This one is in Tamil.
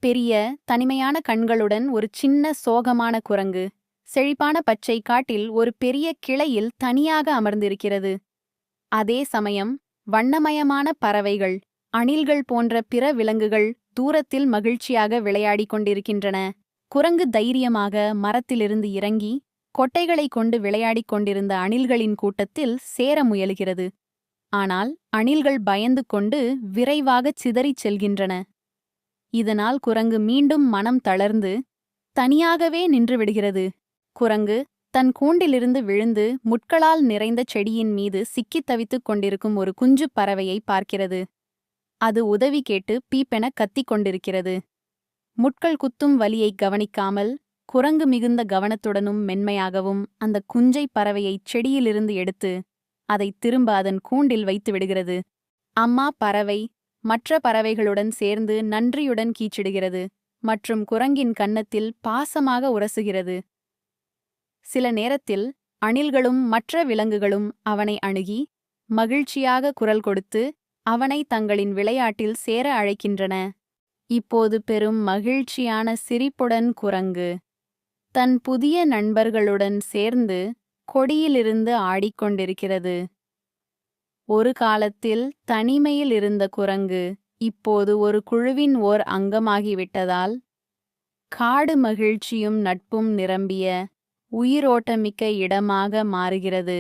பெரிய தனிமையான கண்களுடன் ஒரு சின்ன சோகமான குரங்கு செழிப்பான பச்சை காட்டில் ஒரு பெரிய கிளையில் தனியாக அமர்ந்திருக்கிறது. அதே சமயம் வண்ணமயமான பறவைகள், அணில்கள் போன்ற பிற விலங்குகள் தூரத்தில் மகிழ்ச்சியாக விளையாடிக் கொண்டிருக்கின்றன. குரங்கு தைரியமாக மரத்திலிருந்து இறங்கி கொட்டைகளைக் கொண்டு விளையாடிக் கொண்டிருந்த அணில்களின் கூட்டத்தில் சேர முயலுகிறது. ஆனால் அணில்கள் பயந்து கொண்டு விரைவாகச் சிதறிச் செல்கின்றன. இதனால் குரங்கு மீண்டும் மனம் தளர்ந்து தனியாகவே நின்றுவிடுகிறது. குரங்கு தன் கூண்டிலிருந்து விழுந்து முட்களால் நிறைந்த செடியின் மீது சிக்கித் தவித்துக் கொண்டிருக்கும் ஒரு குஞ்சுப் பறவையை பார்க்கிறது. அது உதவி கேட்டு பீப்பென கத்திக் கொண்டிருக்கிறது. முட்கள் குத்தும் வலியைக் கவனிக்காமல் குரங்கு மிகுந்த கவனத்துடனும் மென்மையாகவும் அந்த குஞ்சைப் பறவையைச் செடியிலிருந்து எடுத்து அதை திரும்ப அதன் கூண்டில் வைத்து விடுகிறது. அம்மா பறவை மற்ற பறவைகளுடன் சேர்ந்து நன்றியுடன் கீச்சிடுகிறது மற்றும் குரங்கின் கன்னத்தில் பாசமாக உரசுகிறது. சில நேரத்தில் அணில்களும் மற்ற விலங்குகளும் அவனை அணுகி மகிழ்ச்சியாக குரல் கொடுத்து அவனை தங்களின் விளையாட்டில் சேர அழைக்கின்றன. இப்போது பெரும் மகிழ்ச்சியான சிரிப்புடன் குரங்கு தன் புதிய நண்பர்களுடன் சேர்ந்து கொடியிலிருந்து ஆடிக்கொண்டிருக்கிறது. ஒரு காலத்தில் தனிமையில் இருந்த குரங்கு இப்போது ஒரு குழுவின் ஓர் அங்கமாகிவிட்டதால் காடு மகிழ்ச்சியும் நட்பும் நிரம்பிய உயிரோட்டமிக்க இடமாக மாறுகிறது.